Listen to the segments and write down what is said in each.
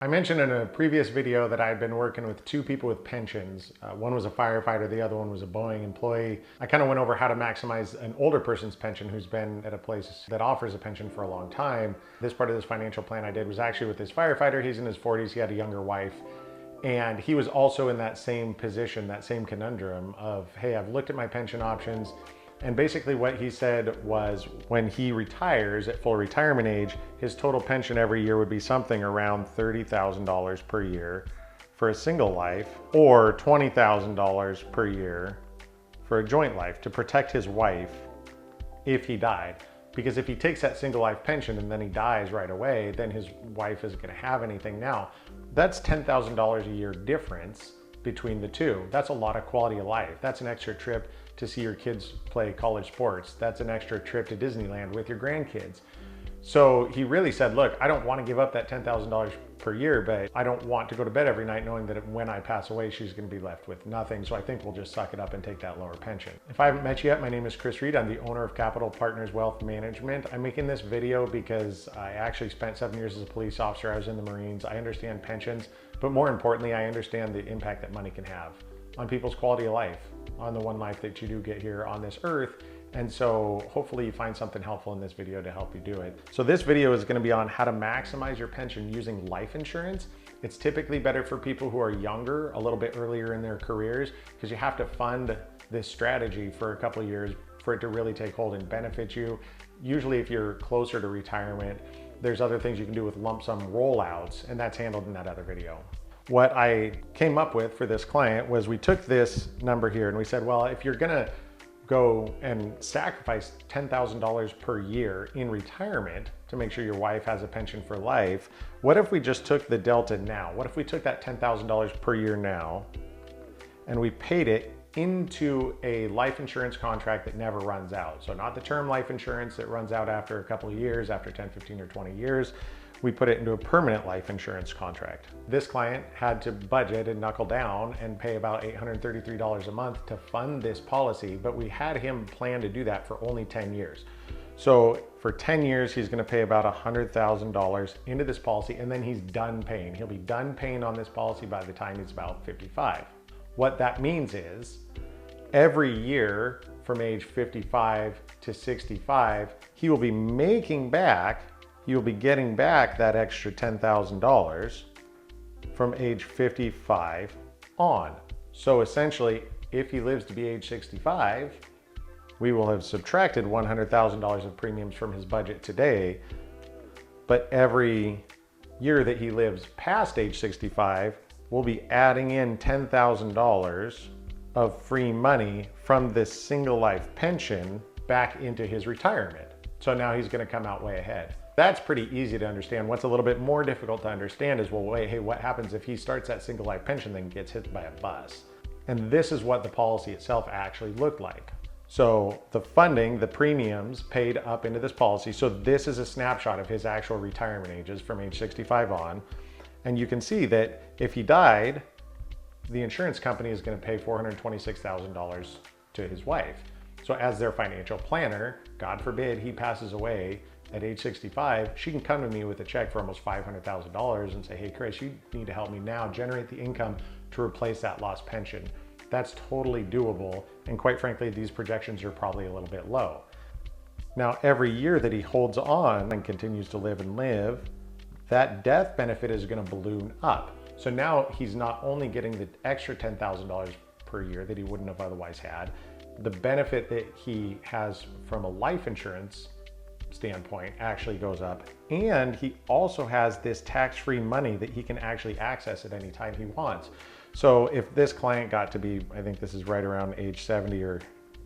I mentioned in a previous video that I had been working with two people with pensions. One was a firefighter, the other one was a Boeing employee. I kind of went over how to maximize an older person's pension who's been at a place that offers a pension for a long time. This part of this financial plan I did was actually with this firefighter. He's in his 40s, he had a younger wife. And he was also in that same position, that same conundrum of, hey, I've looked at my pension options. And basically what he said was when he retires at full retirement age, his total pension every year would be something around $30,000 per year for a single life, or $20,000 per year for a joint life to protect his wife if he died. Because if he takes that single life pension and then he dies right away, then his wife isn't going to have anything now. That's $10,000 a year difference between the two. That's a lot of quality of life. That's an extra trip to see your kids play college sports. That's an extra trip to Disneyland with your grandkids. So he really said, look, I don't want to give up that $10,000 per year, but I don't want to go to bed every night knowing that when I pass away, she's going to be left with nothing. So I think we'll just suck it up and take that lower pension. If I haven't met you yet, my name is Chris Reed. I'm the owner of Capital Partners Wealth Management. I'm making this video because I actually spent 7 years as a police officer. I was in the Marines. I understand pensions, but more importantly, I understand the impact that money can have on people's quality of life, on the one life that you do get here on this earth. And so hopefully you find something helpful in this video to help you do it. So this video is going to be on how to maximize your pension using life insurance. It's typically better for people who are younger, a little bit earlier in their careers, because you have to fund this strategy for a couple of years for it to really take hold and benefit you. Usually if you're closer to retirement, there's other things you can do with lump sum rollouts, and that's handled in that other video. What I came up with for this client was we took this number here and we said, well, if you're gonna go and sacrifice $10,000 per year in retirement to make sure your wife has a pension for life, what if we just took the delta now? What if we took that $10,000 per year now and we paid it into a life insurance contract that never runs out? So not the term life insurance that runs out after a couple of years, after 10, 15, or 20 years. We put it into a permanent life insurance contract. This client had to budget and knuckle down and pay about $833 a month to fund this policy, but we had him plan to do that for only 10 years. So for 10 years, he's gonna pay about $100,000 into this policy, and then he's done paying. He'll be done paying on this policy by the time he's about 55. What that means is every year from age 55 to 65, he will be making back, you'll be getting back that extra $10,000 from age 55 on. So essentially, if he lives to be age 65, we will have subtracted $100,000 of premiums from his budget today, but every year that he lives past age 65, we'll be adding in $10,000 of free money from this single life pension back into his retirement. So now he's gonna come out way ahead. That's pretty easy to understand. What's a little bit more difficult to understand is, well, wait, hey, what happens if he starts that single life pension then gets hit by a bus? And this is what the policy itself actually looked like. So the funding, the premiums paid up into this policy. So this is a snapshot of his actual retirement ages from age 65 on. And you can see that if he died, the insurance company is going to pay $426,000 to his wife. So as their financial planner, God forbid he passes away at age 65, she can come to me with a check for almost $500,000 and say, hey, Chris, you need to help me now generate the income to replace that lost pension. That's totally doable. And quite frankly, these projections are probably a little bit low. Now, every year that he holds on and continues to live and live, that death benefit is going to balloon up. So now he's not only getting the extra $10,000 per year that he wouldn't have otherwise had, the benefit that he has from a life insurance standpoint actually goes up. And he also has this tax-free money that he can actually access at any time he wants. So if this client got to be, I think this is right around age 70 or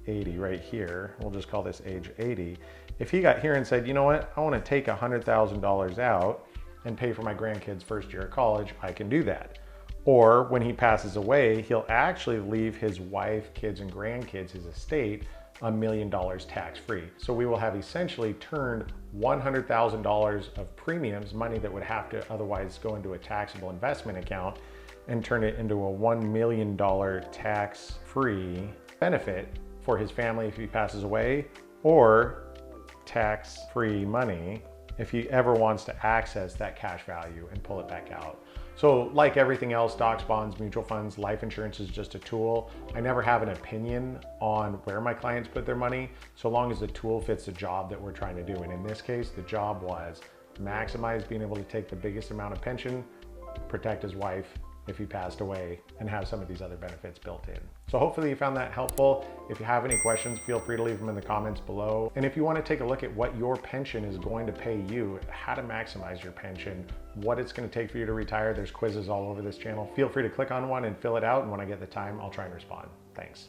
80 right here, we'll just call this age 80. If he got here and said, you know what, I want to take $100,000 out and pay for my grandkids' first year of college, I can do that. Or when he passes away, he'll actually leave his wife, kids, and grandkids, his estate, $1 million tax-free. So we will have essentially turned $100,000 of premiums, money that would have to otherwise go into a taxable investment account, and turn it into a $1 million tax-free benefit for his family if he passes away, or tax-free money if he ever wants to access that cash value and pull it back out. So like everything else, stocks, bonds, mutual funds, life insurance is just a tool. I never have an opinion on where my clients put their money, so long as the tool fits the job that we're trying to do. And in this case, the job was maximize being able to take the biggest amount of pension, protect his wife if he passed away, and have some of these other benefits built in. So hopefully you found that helpful. If you have any questions, feel free to leave them in the comments below. And if you want to take a look at what your pension is going to pay you, how to maximize your pension, what it's going to take for you to retire, there's quizzes all over this channel. Feel free to click on one and fill it out, and when I get the time, I'll try and respond. Thanks.